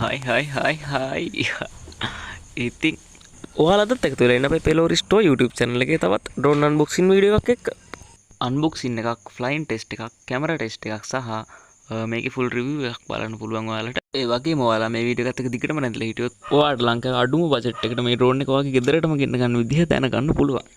හයි ඉතින් ඔයාලටත් එකතු වෙලා ඉන්න අපේ පෙලෝරි ස්ටෝ YouTube channel එකේ තවත් drone unboxing වීඩියෝ එකක් එක්ක unboxing එකක් flying test එකක් camera test එකක් සහ මේකේ full review එකක් බලන්න පුළුවන් ඔයාලට. ඒ වගේම ඔයාලා මේ වීඩියෝ එකත් එක්ක දිගටම නැතිලා හිටියොත් ඔයාලට ලංකාවේ අඩුම බජට් එකට මේ drone එක ඔයාගේ ගෙදරටම ගෙන්න ගන්න විදිහ දැනගන්න පුළුවන්.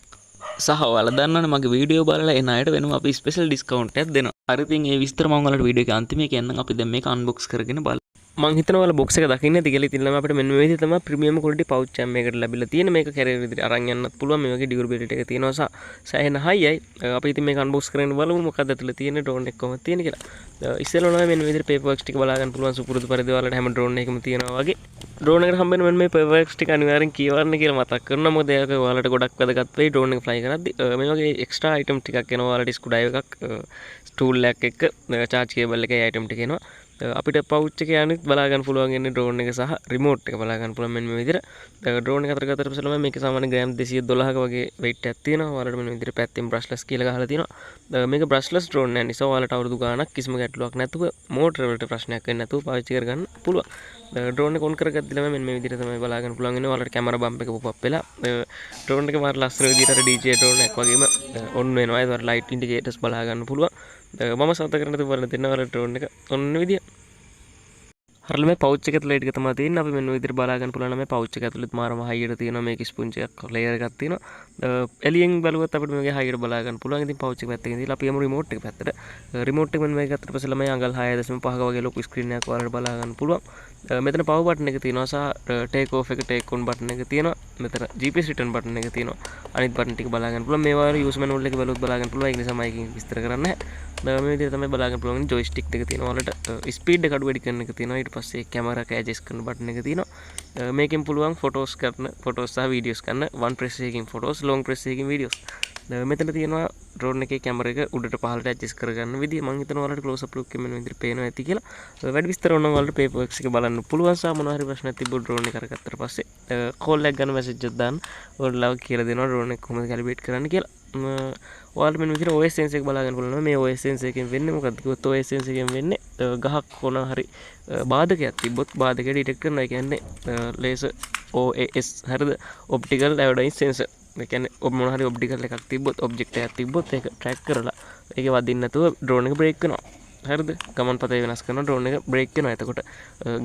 සහ ඔයාලා දන්නවනේ මගේ වීඩියෝ බලලා එන අයට වෙනම අපි ස්පෙෂල් ඩිස්කවුන්ට් එකක් දෙනවා. හරි ඉතින් මේ විස්තර මම ඔයාලට වීඩියෝ එකේ අන්තිමේ කියන්නම්. අපි දැන් මේක unbox කරගෙන බලමු. මං හිතනවා ඔයාලා box එක දකින්න ඇති කියලා. ඉතින් ළම අපිට මෙන්න මේ විදිහට තමයි premium quality pouch එකක් මේකට ලැබිලා තියෙන්නේ. මේක කැරියර් විදිහට අරන් යන්නත් පුළුවන්. මේ වගේ durability එක තියෙනවා සහ සෑහෙන high යි. අපි ඉතින් මේක unbox කරගෙන බලමු මොකක්ද ඇතුලේ තියෙන්නේ drone එක කොහොමද තියෙන්නේ කියලා. ඉස්සෙල්ලා නම් මෙන්න මේ විදිහට paperworks ටික බලා ගන්න පුළුවන්. සුපුරුදු පරිදි ඔයාලට හැම drone එකකම තියෙනවා වගේ. drone එකට හම්බෙන්න මෙන්න මේ paperworks ටික අනිවාර්යෙන් කියවන්න කියලා මතක් කරනවා. මොකද ඒක ඔයාලට ගොඩක් වැදගත් වෙයි drone එක fly කරද්දි. මේ වගේ extra item ටිකක් එනවා. ඔයාලට screw driver එකක් tool එකක් එක්ක charge cable එකේ item ටික එනවා. අපිට පවුච් එක යනුත් බලා ගන්න පුළුවන් ඉන්නේ drone එක සහ remote එක බලා ගන්න පුළුවන් මෙන්න මේ විදිහට. drone එක අතර ගත්තට පස්සේ තමයි මේකේ සාමාන්‍ය ග්‍රෑම් 212ක වගේ weight එකක් තියෙනවා. ඔයාලට මෙන්න විදිහට පැත්තෙන් brushless කියලා ගහලා තියෙනවා. මේක brushless drone නෑ නිසා ඔයාලට අවුරුදු ගාණක් කිසිම ගැටලුවක් නැතුව motor වලට ප්‍රශ්නයක් වෙන්නේ නැතුව පාවිච්චි කරගන්න පුළුවන්. drone එක on කරගත්තම මෙන්න මේ විදිහට තමයි බලා ගන්න පුළුවන් ඉන්නේ. ඔයාලට camera bump එක pop up වෙලා drone එක මාර ලස්සන විදිහට අර DJ drone එකක් වගේම on වෙනවා. ඒකට light indicators බලා ගන්න පුළුවන්. මම සත කරන්න බලන්න දෙන්න ඔයාලට drone එක ඔන්න විදිය. හරියටම මේ පවුච් එක ඇතුළේ ටික තමයි තියෙන්නේ. අපි මෙන්න විදිහට බලා ගන්න පුළුවන් නම් මේ පවුච් එක ඇතුළේ මාරම හයියට තියෙනවා. මේක ස්පොන්ජ් එකක් ලේයර් එකක් තියෙනවා. එලියෙන් බලුවත් අපිට මේකේ හයියට බලා ගන්න පුළුවන්. ඉතින් පවුච් එක පැත්තකින් ඉඳලා අපි යමු රිමෝට් එක පැත්තට. රිමෝට් එක මෙන්න මේක අතට පස්සේ ළමයි අඟල් 6.5ක වගේ ලොකු ස්ක්‍රීන් එකක් ඔයාලට බලා ගන්න පුළුවන්. මෙතන පවර් බටන් එක තියෙනවා සහ ටේක් ඕෆ් එක ටේක් ඔන් බටන් එක තියෙනවා. මෙතන GPS රිටර්න් බටන් එක තියෙනවා. අනිත් බටන් ටික බලා ගන්න පුළුවන්. මේවා යූස් මැනුවල් එකේ බලුවත් බලා ගන්න පුළුවන්. ඒක නිසා මයිකින් විස්තර කරන්නේ නැහැ. මේ විදිහට තමයි බලා ගන්න පුළුවන්. ජොයිස්ටික් දෙක තියෙනවා. ඔයාලට ස්පීඩ් එක අඩු වැඩි කරන එක තියෙනවා. ඊට පස්සේ කැමරා එක ඇඩ්ජස්ට් කරන බටන් එක තියෙනවා. මේකෙන් පුළුවන් ෆොටෝස් සහ වීඩියෝස් කරන්න. one press එකකින් ෆොටෝස්, long press එකකින් වීඩියෝස්. මෙතන තියෙනවා drone එකේ කැමරා එක උඩට පහළට ඇඩ්ජස්ට් කරගන්න විදිය. මම හිතනවා ඔයාලට close up look එක මෙන්න විදිහට පේනවා ඇති කියලා. වැඩි විස්තර ඕන නම් ඔයාලට paperworks එක බලන්න පුළුවන්. සහ මොනවා හරි ප්‍රශ්නයක් තිබ්බොත් drone එක කරගත්තට පස්සේ call එකක් ගන්න message එකක් දාන්න. ඔයාලට කියලා දෙනවා drone එක කොහොමද calibrate කරන්න කියලා. ඔයාලට මෙන්න විදිහට OS sense එක බලා ගන්න පුළුවන්. මේ OS sense එකෙන් වෙන්නේ මොකද්ද කිව්වොත් OS sense එකෙන් වෙන්නේ ගහක් කොන හරි බාධකයක් තිබ්බොත් බාධකය ඩිටෙක්ට් කරනවා. ඒ කියන්නේ laser OAS හරිද optical iodine sensor. ඒ කියන්නේ මොන හරි ඔප්ටිකල් එකක් තිබ්බොත් ඔබ්ජෙක්ට් එකක් තිබ්බොත් ඒක ට්‍රැක් කරලා ඒකේ වදින්න නැතුව drone එක බ්‍රේක් වෙනවා. හරිද? ගමන් පතේ වෙනස් කරනවා drone එක බ්‍රේක් වෙනවා. එතකොට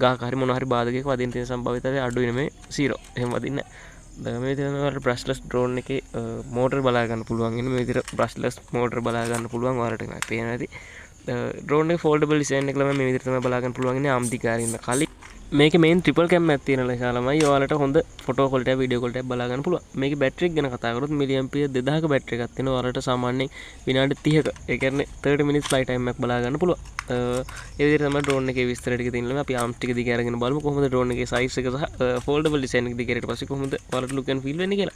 ගහක හරි මොන හරි බාධකයක වදින්න තියෙන සම්භාවිතය අඩුයි නෙමෙයි 0. එහෙම වදින්නේ නැහැ. මේ විදිහට ඔයාලට brushless drone එකේ motor බලා ගන්න පුළුවන්. ඉන්නේ මේ විදිහට brushless motor බලා ගන්න පුළුවන්. ඔයාලට නෑ පේනවා ඇති. drone එක foldable design එක ළමයි මේ විදිහට තමයි බලා ගන්න පුළුවන්. ඉන්නේ ආම් දිගාරින්න කලින් මේක මේන් ට්‍රිපල් කැම් එකක් තියෙන නිසා ළමයි ඔයාලට හොඳ ෆොටෝ ක්වොලිටි වීඩියෝ ක්වොලිටි බලා ගන්න පුළුවන්. මේකේ බැටරි එක ගැන කතා කරොත් මිලි ඇම්පියර් 2000ක බැටරි එකක් තියෙනවා. ඔයාලට සාමාන්‍යයෙන් විනාඩි 30ක ඒ කියන්නේ 30 minutes flight time එකක් බලා ගන්න පුළුවන්. ඒ විදිහට තමයි drone එකේ විස්තර ටික තියෙන ළමයි අපි ආම්ස් ටික දිග අරගෙන බලමු කොහොමද drone එකේ size එක සහ foldable design එක දිගට පස්සේ කොහොමද ඔයාලට look and feel වෙන්නේ කියලා.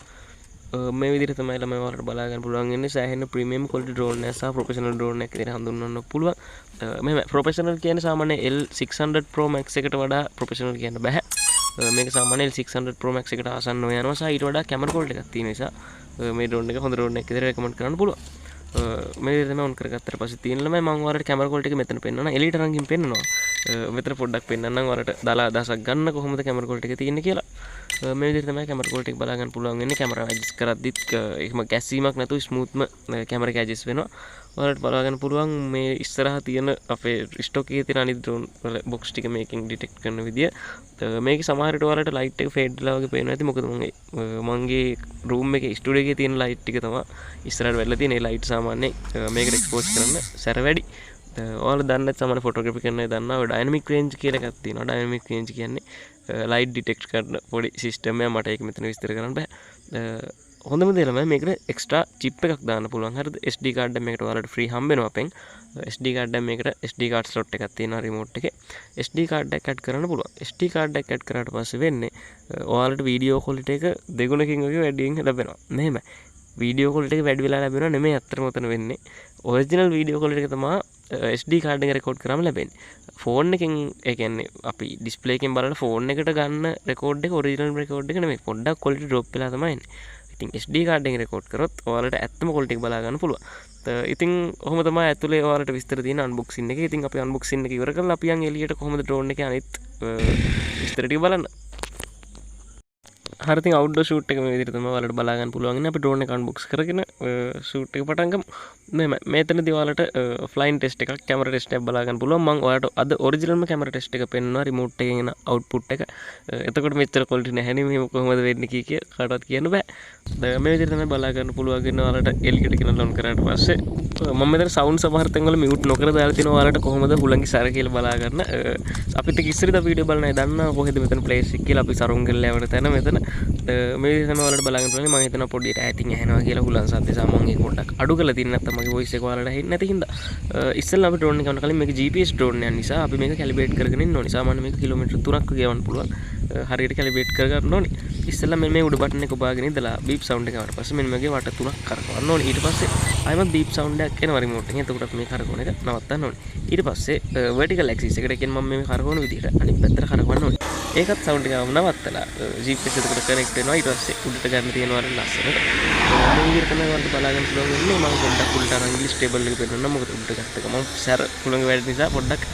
මේ විදිහට තමයි ළමයි ඔයාලට බලා ගන්න පුළුවන් ඉන්නේ. සෑහෙන ප්‍රීමියම් ක්වොලිටි drone එකක් සහ ප්‍රොෆෙෂනල් drone එකක් විදිහට හඳුන්වන්න පුළුවන්. මෙහෙම ප්‍රොෆෙෂනල් කියන්නේ සාමාන්‍ය L600 Pro Max එකට වඩා ප්‍රොෆෙෂනල් කියන්න බෑ. මේක සාමාන්‍ය L600 Pro Max එකට ආසන්නව යනවා සහ ඊට වඩා කැමරා ක්වොලිටි එකක් තියෙන නිසා මේ drone එක හොඳ drone එකක් විදිහට රෙකමන්ඩ් කරන්න පුළුවන්. මේ විදිහට තමයි on කරගත්තට පස්සේ තියෙන ළමයි මම ඔයාලට කැමරා ක්වොලිටි එක මෙතන පෙන්නනවා. එලීට රංගින් පෙන්නනවා. මෙතන පොඩ්ඩක් පෙන්නන්නම් ඔයාලට දාලා අදහසක් ගන්න කොහොමද කැමරා ක්වොලිටි එක තියෙන්නේ කියලා. මේ විදිහට තමයි කැමරා ක්වොලිටි එක බලා ගන්න පුළුවන් වෙන්නේ. කැමරා ඇඩ්ජස්ට් කරද්දිත් එහෙම ගැස්සීමක් නැතුව ස්මූත්ම කැමරා එක ඇඩ්ජස්ට් වෙනවා. ඔයාලට බලා ගන්න පුළුවන් මේ ඉස්සරහා තියෙන අපේ ස්ටොක් එකේ තියෙන අනිත් drone වල box ටික මේකෙන් ඩිටෙක්ට් කරන විදිය. මේක සමහර විට ඔයාලට ලයිට් එක ෆේඩ් වෙලා වගේ පේනවා ඇති. මොකද මගේ රූම් එකේ ස්ටුඩියෝ එකේ තියෙන ලයිට් ටික තමයි ඉස්සරහට වෙලා තියෙන. ඒ ලයිට් සාමාන්‍යයෙන් මේකට එක්ස්පෝස් කරන්න සැර වැඩි. ඔයාලා දන්න සාමාන්‍ය ෆොටෝග්‍රැෆි කරන අය දන්නවා ඔය ඩයිනමික් රේන්ජ් කියලා එකක් තියෙනවා. ඩයිනමික් රේන්ජ් කියන්නේ ලයිට් ඩිටෙක්ට් කරන පොඩි සිස්ටම් එකක්. මට ඒක මෙතන විස්තර කරන්න බෑ. හොඳම දේ ළමයි මේකට එක්ස්ට්‍රා චිප් එකක් දාන්න පුළුවන්. හරිද? SD කාඩ් එකක් මේකට ඔයාලට ෆ්‍රී හම්බ වෙනවා අපෙන්. SD කාඩ් එකක් මේකට SD කාඩ් ස්ලොට් එකක් තියෙනවා රිමෝට් එකේ. SD කාඩ් එකක් ඇඩ් කරන්න පුළුවන්. SD කාඩ් එකක් ඇඩ් කරාට පස්සේ වෙන්නේ ඔයාලට වීඩියෝ ක්වොලිටි එක දෙගුණකින් වගේ වැඩියෙන් ලැබෙනවා. මෙහෙමයි. වීඩියෝ ක්වොලිටි එක වැඩි වෙලා ලැබෙනවා නෙමෙයි අත්‍තරම උතන වෙන්නේ. ඔරිජිනල් වීඩියෝ ක්වොලිටි එක තමයි SD කාඩ් එකෙන් රෙකෝඩ් කරාම ලැබෙන්නේ. ෆෝන් එකෙන් ඒ කියන්නේ අපි ඩිස්ප්ලේ එකෙන් බලලා ෆෝන් එකට ගන්න රෙකෝඩ් එක ඔරිජිනල් රෙකෝඩ් එක නෙමෙයි. පොඩ්ඩක් ක්වොලිටි ඩ්‍රොප් වෙලා තමයි එන්නේ. ඉතින් SD කාඩ් එකෙන් රෙකෝඩ් කරොත් ඔයාලට ඇත්තම ක්වොලිටි එක බලා ගන්න පුළුවන්. ඉතින් ඔහොම තමයි ඇතුලේ ඔයාලට විස්තර තියෙන අන්බොක්සින් එක. ඉතින් අපි අන්බොක්සින් එක ඉවර කරලා අපි යන් එළියට කොහොමද drone එකේ අනිත් විස්තර ටික බලන්න. හරි ඉතින් අවුට්ඩෝර් ෂූට් එක මේ විදිහට තමයි ඔයාලට බලා ගන්න පුළුවන් ඉන්නේ. අපි ඩ්‍රෝන් එක අන්බොක්ස් කරගෙන ෂූට් එක පටන් ගමු. මෙතනදී ඔයාලට ෆ්ලයින් ටෙස්ට් එකක් කැමරා ටෙස්ට් එකක් බලා ගන්න පුළුවන්. මම ඔයාලට අද ඔරිජිනල්ම කැමරා ටෙස්ට් එක පෙන්වනවා රිමෝට් එකෙන් එන අවුට්පුට් එක. එතකොට මෙච්චර ක්වොලිටි නැහැ නේ මෙහෙම කොහොමද වෙන්නේ කිය කාටවත් කියන්න බෑ. මේ විදිහට තමයි බලා ගන්න පුළුවන් ඉන්න ඔයාලට එල්ගෙට ගෙනල්ලා ඔන් කරාට පස්සේ මම මෙතන සවුන්ඩ් සමහර තැන්වල මියුට් නොකර දාලා තිනවා ඔයාලට කොහොමද හුලංගි සැර කියලා බලා ගන්න. අපිට ඉස්සරද වීඩියෝ බලන අය දන්නා කොහෙද මෙතන ප්ලේස් එක කියලා අපි සරුන් ගල්ලා යවන තැන මෙතන මේ විදිහට තමයි ඔයාලට බලා ගන්න පුළුවන්. මම හිතනවා පොඩ්ඩට ඈතින් ඇහෙනවා කියලා හුලං සද්ද නිසා මම ඒක පොඩ්ඩක් අඩු කරලා තියන්න නැත්නම් මගේ වොයිස් එක ඔයාලට ඇහෙන්නේ නැති හින්දා ඉස්සෙල්ලා අපි ඩ්‍රෝන් එක ගන්න කලින් මේක GPS ඩ්‍රෝන් එකක් නිසා අපි මේක කැලිබ්‍රේට් කරගෙන ඉන්න ඕනේ. සාමාන්‍ය මේක කිලෝමීටර් 3ක් වගේ යවන්න පුළුවන්. හරියට කැලිබ්‍රේට් කරගන්න ඕනේ. ඉස්සෙල්ලා මෙන්න මේ උඩ බටන් එක ඔබාගෙන ඉඳලා බීප් සවුන්ඩ් එක ආවට පස්සේ මෙන්න මේකේ වට 3ක් කරකවන්න ඕනේ. ඊට පස්සේ ආයෙත් බීප් සවුන්ඩ් එකක් එනවා රිමෝට් එකෙන්. එතකොට අපි මේ කරකවන එක නවත්තන්න ඕනේ. ඊට පස්සේ vertical axis එකට කියන්නේ මම මේ කරකවන විදිහට අනිත් පැත්තට කරකවන්න ඕනේ. ඒකත් සවුන්ඩ් එකම නවත්තලා GPS එකට කනෙක්ට් වෙනවා. ඊට පස්සේ උඩට ගන්න තියෙනවා අර ලස්සනට. මේ විදිහට තමයි වන්ට බලාගන්න පුළුවන් වෙන්නේ. මම පොඩ්ඩක් උඩට අරන් ඉංග්‍රීසි ටේබල් එක පෙන්නන්න. මොකද උඩට ගත්ත එක මම සැර කුලඟ වැඩි නිසා පොඩ්ඩක්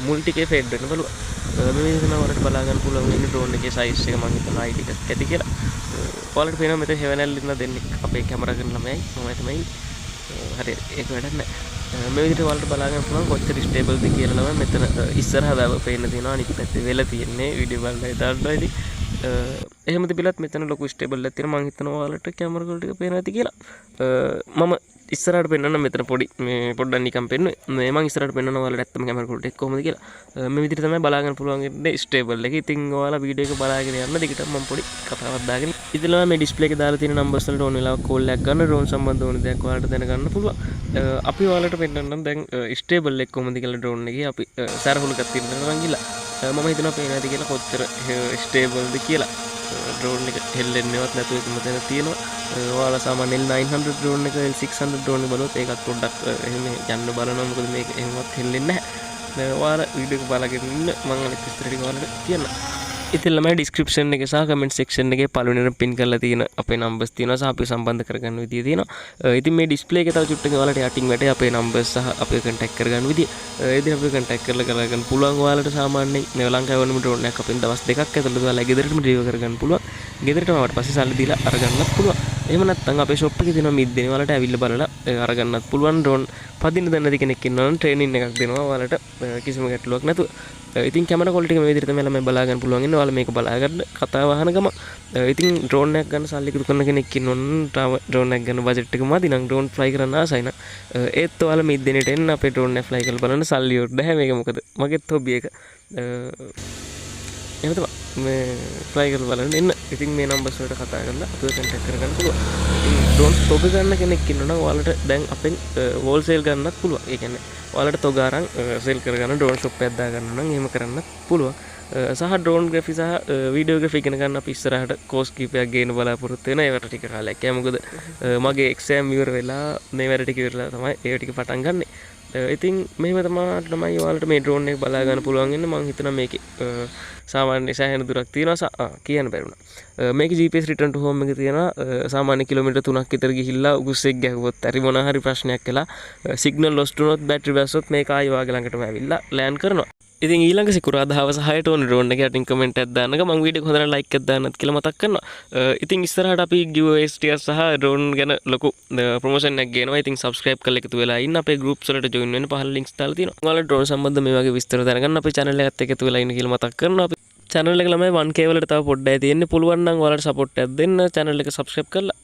මුල් ටිකේ ෆේඩ් වෙන්න බලුවා. මේ විදිහට තමයි වලට බලාගන්න පුළුවන් වෙන්නේ ඩ්‍රෝන් එකේ සයිස් එක මම හිතනවා ID එකක් ඇති කියලා. ඔයාලට පේනවා මෙතන හෙවණැල්ල ඉන්න දෙන්නෙක් අපේ කැමරා කරන ළමයි මම තමයි හරි ඒක වැඩක් නැහැ. මේ විදිහට ඔයාලට බලාගන්න පුළුවන් කොච්චර ස්ටේබල්ද කියලා නම් මෙතන ඉස්සරහ වැව පේන්න තියෙනවා. අනිත් පැත්තේ වෙල තියෙන්නේ වීඩියෝ බලලා දාන්න ඉතින් එහෙම තිබිලත් මෙතන ලොකු ස්ටේබල් එකක් තියෙනවා. මම හිතනවා ඔයාලට කැමරා වල ටික පේනවා ඇති කියලා. මම ඉස්සරහට පෙන්වන්න මෙතන පොඩි මේ පොඩ්ඩක් නිකන් පෙන්නුවේ. මේ මම ඉස්සරහට පෙන්වනවා ඔයාලට ඇත්තම කැමරා ක්වොලිටි එක කොහොමද කියලා. මේ විදිහට තමයි බලා ගන්න පුළුවන් ඉන්නේ ස්ටේබල් එක. ඉතින් ඔයාලා වීඩියෝ එක බලාගෙන යන්න දිගටම මම පොඩි කතාවක් දාගෙන ඉතින්ලා මේ ඩිස්ප්ලේ එකේ දාලා තියෙන නම්බර්ස් වලට ඕන වෙලාවක කෝල් එකක් ගන්න ඩ්‍රෝන් සම්බන්ධ ඕන දෙයක් ඔයාලට දැනගන්න පුළුවන්. අපි ඔයාලට පෙන්වන්නම් දැන් ස්ටේබල් එක කොහොමද කියලා ඩ්‍රෝන් එකේ අපි සැරහුලු එකක් තියෙනවා ගිහලා මම හිතනවා පේන ඇති කියලා කොච්චර ස්ටේබල්ද කියලා. ඩ්‍රෝන් එක හෙල්ලෙන්නේවත් නැතුව එකම තැන තියෙනවා. ඔයාලා සාමාන්‍ය L900 ඩ්‍රෝන් එක L600 ඩ්‍රෝන් එක බලුවොත් ඒකත් පොඩ්ඩක් එහෙම යන්න බලනවා. මොකද මේක එහෙමවත් හෙල්ලෙන්නේ නැහැ. ඔයාලා වීඩියෝ එක බලගෙන ඉන්න මම අනිත් විස්තර ටික ඔයාලට කියන්නම්. ඉතින් ළමයි ඩිස්ක්‍රිප්ෂන් එකේ සහ කමෙන්ට් සෙක්ෂන් එකේ පළවෙනිට පින් කරලා තියෙන අපේ නම්බර්ස් තියෙනවා සහ අපි සම්බන්ධ කරගන්න විදිය තියෙනවා. ඉතින් මේ ඩිස්ප්ලේ එකේ තව චුට්ටකින් ඔයාලට යටින් වැටේ අපේ නම්බර්ස් සහ අපේ කන්ටැක්ට් කරගන්න විදිය. ඒ විදිහට අපේ කන්ටැක්ට් කරලා කරගන්න පුළුවන්. ඔයාලට සාමාන්‍යයෙන් මේ ලංකාවේ වුණම ඩ්‍රෝන් එකක් අපෙන් දවස් දෙකක් ඇතුළත ඔයාලා ගෙදරටම ඩිලිවර් කරගන්න පුළුවන්. ගෙදරටම ආවට පස්සේ සල්ලි දීලා අරගන්නත් පුළුවන්. එහෙම නැත්නම් අපේ ෂොප් එකේ තියෙනවා මිද්දේනේ ඔයාලට ඇවිල්ලා බලලා අරගන්නත් පුළුවන්. ඩ්‍රෝන් පදින්න දැන නැති කෙනෙක් ඉන්නවා නම් ට්‍රේනින් එකක් දෙනවා ඔයාලට කිසිම ගැටලුවක් නැතුව. ඉතින් කැමරා ක්වොලිටි එක මේ විදිහට තමයි ළමයි බලා ගන්න පුළුවන් ඉන්නේ. ඔයාලා මේක බලා ගන්න කතාව අහන ගම. ඉතින් ඩ්‍රෝන් එකක් ගන්න සල්ලි එකතු කරන කෙනෙක් ඉන්නවනම් ඩ්‍රෝන් එකක් ගන්න බජට් එක මදි නම් ඩ්‍රෝන් ෆ්ලයි කරන්න ආසයි නම් ඒත් ඔයාලා මේ දිනෙට එන්න අපේ ඩ්‍රෝන් එක ෆ්ලයි කරලා බලන්න. සල්ලි වලට බෑ මේක. මොකද මගේත් හොබි එක. එහෙම තමයි මේ ෆ්ලයි කරලා බලන්න එන්න. ඉතින් මේ නම්බර්ස් වලට කතා කරලා අපිව කන්ටැක්ට් කරගන්න පුළුවන්. ඉතින් ඩ්‍රෝන් තොග ගන්න කෙනෙක් ඉන්නවනම් ඔයාලට දැන් අපෙන් හෝල්සේල් ගන්නත් පුළුවන්. ඒ කියන්නේ ඔයාලට තොග අරන් සෙල් කරගන්න ඩ්‍රෝන් ෂොප් එකක් දා ගන්න නම් එහෙම කරන්නත් පුළුවන්. සහ ඩ්‍රෝන්ග්‍රෆි සහ වීඩියෝග්‍රෆි ඉගෙන ගන්න අපි ඉස්සරහට කෝස් කීපයක් ගේන්න බලාපොරොත්තු වෙනවා. ඒවට ටික කාලයක් යයි. මොකද මගේ එක්සෑම් ඉවර වෙලා මේ වැඩ ටික ඉවරලා තමයි ඒ ටික පටන් ගන්නෙ. ඉතින් මෙහෙම තමයි ඔයාලට මේ ඩ්‍රෝන් එක බලා ගන්න පුළුවන් වෙන්නේ. මම හිතනවා මේකේ සාමාන්‍ය සෑහෙන දුරක් තියෙනවා. කියන්න බැරි වුණා. මේකේ GPS return to home එක තියෙනවා. සාමාන්‍ය කිලෝමීටර් 3ක් විතර ගිහිල්ලා උගුස්සෙක් ගැහුවොත් හරි මොනවා හරි ප්‍රශ්නයක් වෙලා සිග්නල් ලොස්ට් වුණොත් බැටරි බැස්සොත් මේක ආයෙ වාගේ ළඟටම ඇවිල්ලා ලෑන්ඩ් කරනවා. ඉතින් ඊළඟ සිකුරාදා හවස 6ට ඕන ඩ්‍රෝන් එක යටින් කමෙන්ට් එකක් දාන්නක මම වීඩියෝ එක හොඳට ලයික් එකක් දාන්නත් කියලා මතක් කරනවා. ඉතින් ඉස්සරහට අපි giveaways ටික සහ ඩ්‍රෝන් ගැන ලොකු ප්‍රොමෝෂන් එකක් ගේනවා. ඉතින් subscribe කරලා එකතු වෙලා ඉන්න. අපේ groups වලට join වෙන්න පහළ links දාලා තියෙනවා. ඔයාලා ඩ්‍රෝන් සම්බන්ධ මේ වගේ විස්තර දැනගන්න අපේ channel එකත් එක්ක එකතු වෙලා ඉන්න කියලා මතක් කරනවා. අපි channel එක ළමයි 1k වලට තව පොඩ්ඩයි තියෙන්නේ. පුළුවන් නම් ඔයාලට support එකක් දෙන්න. channel එක subscribe කරලා